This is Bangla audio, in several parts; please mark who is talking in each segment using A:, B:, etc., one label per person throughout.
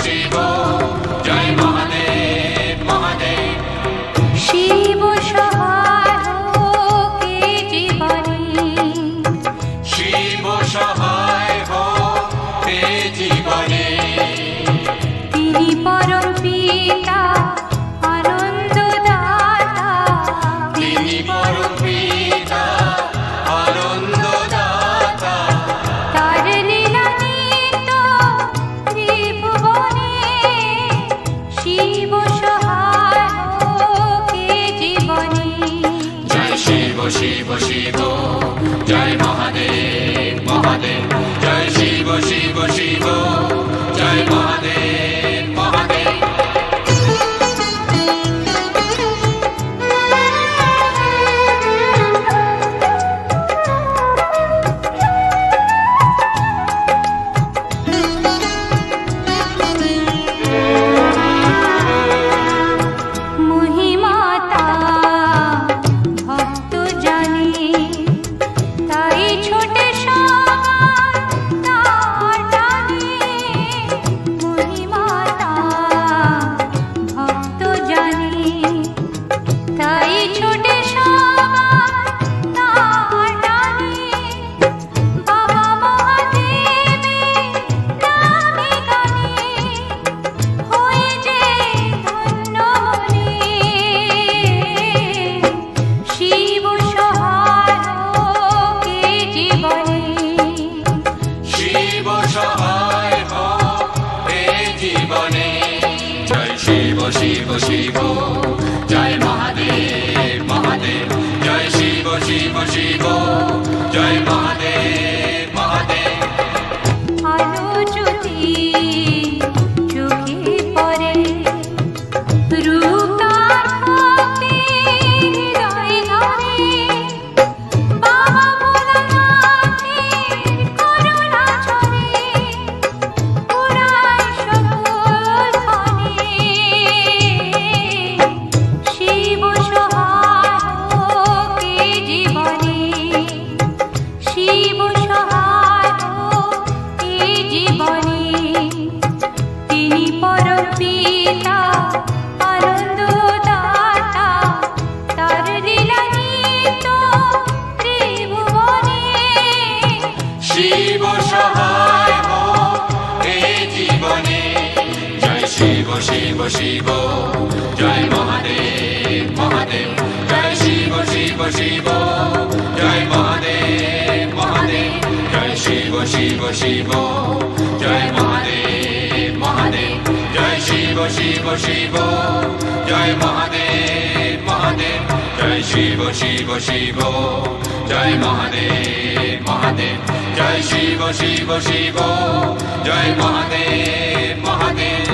A: শিব জয় মহাদেব মহাদেব।
B: শিব সহায় হোক এ জীবনে,
A: শিব সহায় হোক এ জীবনে।
B: তিনি পরম পিতা আনন্দদাতা,
A: তিনি পরম পিতা আনন্দদাতা।
B: তার লীলা নিত্য ত্রিভুবনে। শিব সহায় হোক এ জীবনে।
A: জয় শিব শিব শিব জয় মহাদেব মহাদেব। জয় শিব শিব শিব জয় মহাদেব মহাদেব।
B: মহিমা তার ভক্ত জানে, তাই ছোটে সবার তার টানে। মহিমা তার ভক্ত জানে, তাই ছোটে সবার তার টানে। বাবা মহাদেবের নামে গানে হয়ে যে ধন্য মনে। শিব সহায় হোক এ জীবনে।
A: শিব সহায় হোক এ জীবনে। জয় শিব শিব শিব জয় মহাদেব মহাদেব। জয় শিব শিব শিব জয় মহাদেব মহাদেব।
B: আলো যদি চোখে পড়ে, রূপ তার ভক্তি হৃদয়ে ধরে। বাবা ভোলানাথের করুণা ঝরে, পুরায় সকল ধনে। শিব সহায় হোক এ জীবনে। শিব সহায় হোক এ জীবনে। তিনি পরম পিতা আনন্দদাতা, তার লীলা নিত্য ত্রিভুবনে।
A: শিব সহায় হোক এ জীবনে। জয় শিব শিব শিব জয় মহাদেব মহাদেব। জয় শিব শিব শিব জয় মহাদেব মহাদেব। জয় শিব শিব শিব জয় মহাদেব মহাদেব। জয় শিব শিব শিব জয় মহাদেব মহাদেব। জয় শিব শিব শিব জয় মহাদেব মহাদেব। জয় শিব শিব শিব জয় মহাদেব মহাদেব।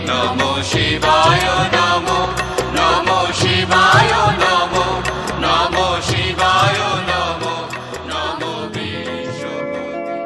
A: নমো শিবায় নমো নমো শিবায় নমো নমো শিবায় নমো নমো বিশ্বপতি।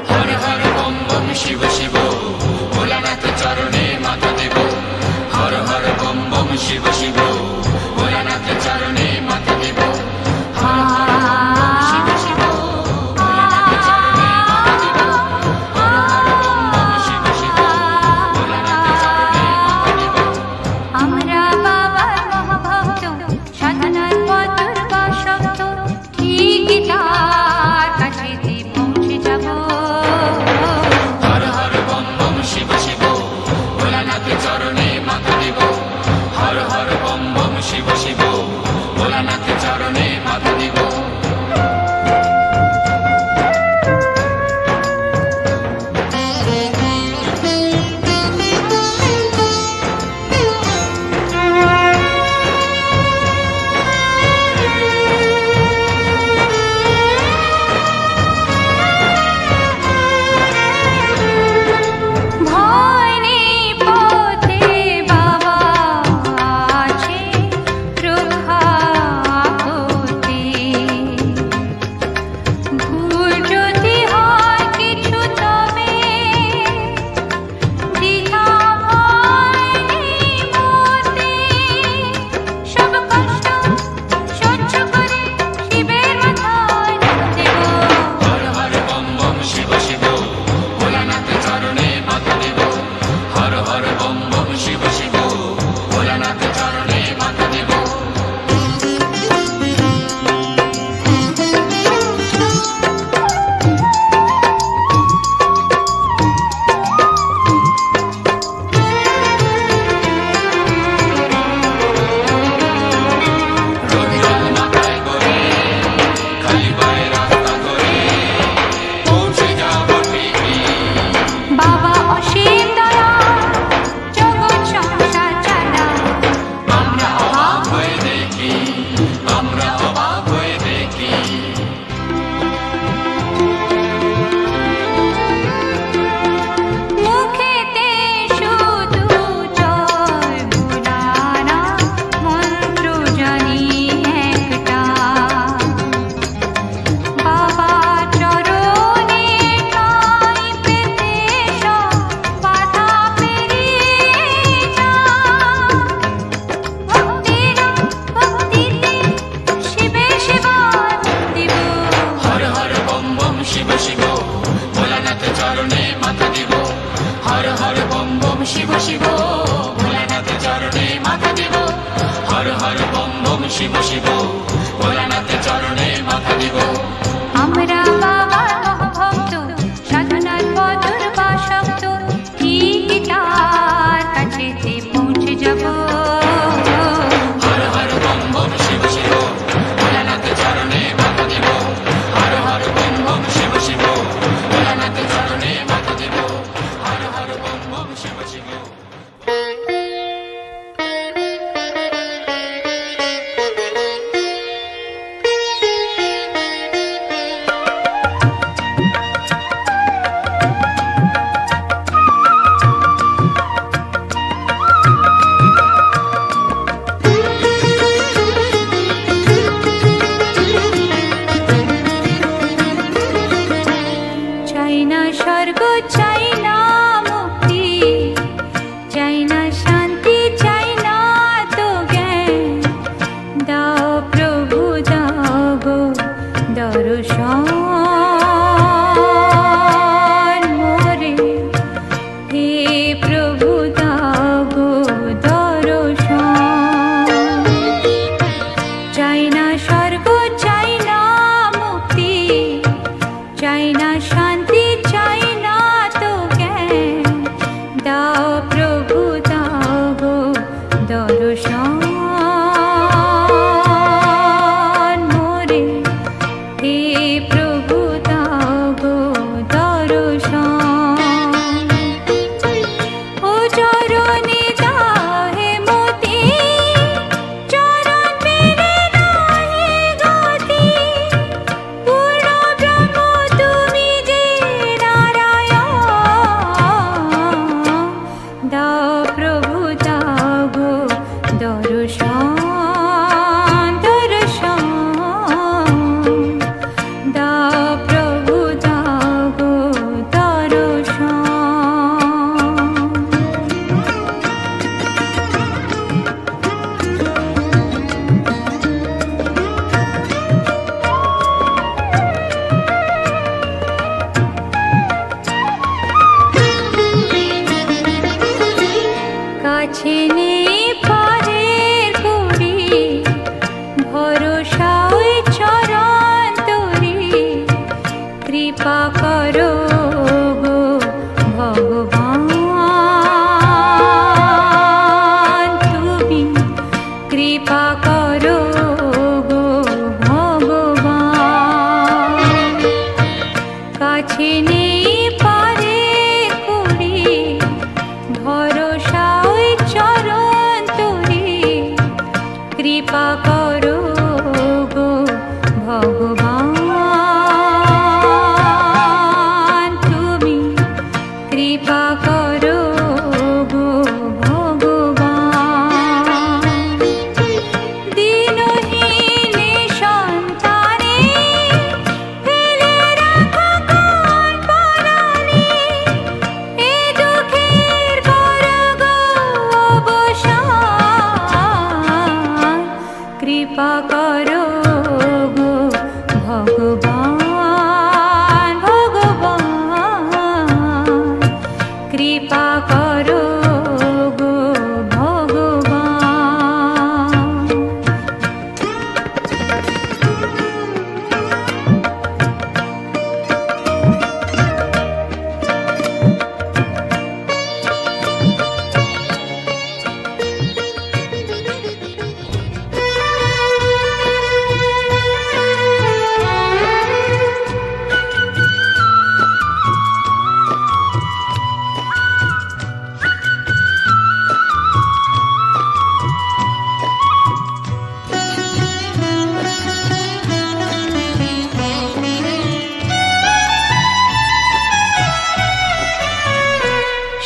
A: হর হর বম বম শিব শিব ভোলানাথ চরণে মাথা দেব হর হর বম বম শিব শিব ভোলানাথ চরণে মাথা দেব হর হর বম বম শিব শিব ভোলানাথ চরণে মাথা দেব হর হর বম বম শিব শিব ভোলানাথ চরণে মাথা দেব
B: আমরা বাবার মহাভক্ত সাধনার পথের বাসক্ত ঠিকই তার কাছেতে পৌঁছে যাব
A: হর হর বম বম শিব শিব ভোলানাথ চরণে মাথা দেব হর হর বম বম শিব শিব ভোলানাথ চরণে মাথা দেব
B: ভয় নেই পথে বাবা আছে রক্ষা করতে ভুল যদি হয় কিছু তবে দ্বিধা ভয় নেই মতে সব কষ্ট সহ্য করে শিবের মাথায় দেব
A: হর হর বম বম শিব শিব ভোলানাথ চরণে মাথা দেব হর হর বম বম শিব শিব ভোলানাথ চরণে মাথা দেব রোদ জল মাথায় করে খালি পায়ে রাস্তা করে পৌঁছে যাব ঠিকই
B: বাবা অসীম দয়া জগৎ সংসার চালা
A: আমরা অবাক হয়ে দেখি আমরা অবাক হয়ে দেখি
B: মুখেতে শুধু জয় ভোলানা মন্ত্র জানি একটা বাবা চরণে ঠাঁই পেতে সব বাধা পেরিয়ে যা ভক্তিতে শিবে সেবায় দিব
A: হর হর বম বম শিব শিব ভোলানাথ চরণে মাথা দেব হর হর বম বম শিব শিব ভোলানাথ চরণে মাথা দেব হর হর বম বম শিব শিব ভোলানাথ চরণে মাথা দেব
B: আমরা বাবার মহাভক্ত সাধনার পথের বাসক্ত ঠিকই তার কাছেতে পৌঁছে যাব
A: হর হর বম বম শিব শিব ভোলানাথ চরণে মাথা দেব হর হর বম বম শিব শিব ভোলানাথ চরণে মাথা দেব হর হর বম বম শিব শিব
B: চাই না স্বর্গ চাই না মুক্তি চাই না শান্তি চাই না তো জ্ঞান দাও প্রভু দাও গো দর্শন মোরে হে প্রভু দাও গো দর্শন চাই না স্বর্গ চাই না মুক্তি চাই না শান্তি চাই না তো কৃপা করো গো ভগবান, তুমি কৃপা করো গো ভগবান। কাছে নেই পারে করি ভরসা ওই চরণ তোরে, কৃপা করো গো ভগবান, তুমি কৃপা করো গো ভগবান। দিনহীনে সন্তানে ফেলে রাখা কোন পরাণে, এ দুঃখের কর গো অবসান, কৃপা করো গো ভগবান, ভগবান, কৃপা করো গো ভগবান।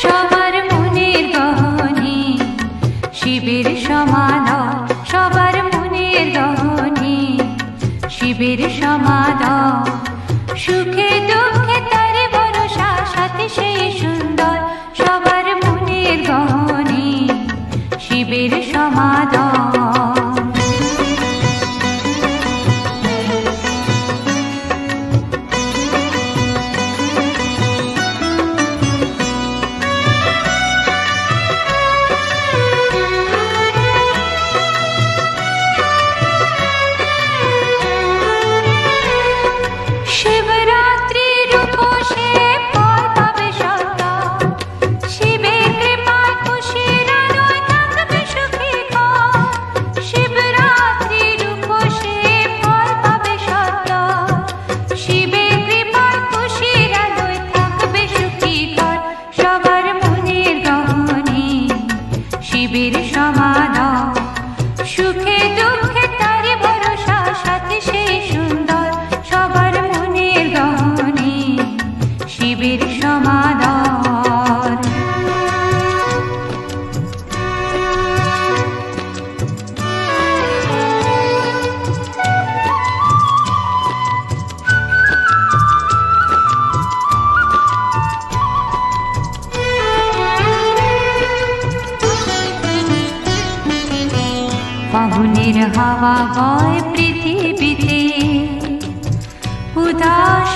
B: সবার মনের গহনে শিবের সমাদর, সবার মনের গহনে শিবের সমাদর, সুখে দুঃখে তার ভরসা সাথে সেই সুন্দর, সবার মনের গহনে শিবের সমাদর। শিবরাত্রির উপসে ফল পাবে সদা, শিবের কৃপায় খুশির আলোয় থাকবে সুখী ঘর। শিবরাত্রির উপসে ফল পাবে সদা, শিবের কৃপায় খুশির আলোয় থাকবে সুখী ঘর, সবার মনের গহনে শিবের সমাদর, সুখে দুঃখে তার ভরসা সাথে সেই সুন্দর, সবার মনের গহনে শিবের সমাদর। ফাগুনের হাওয়া বয় পৃথিবীতে, উদাস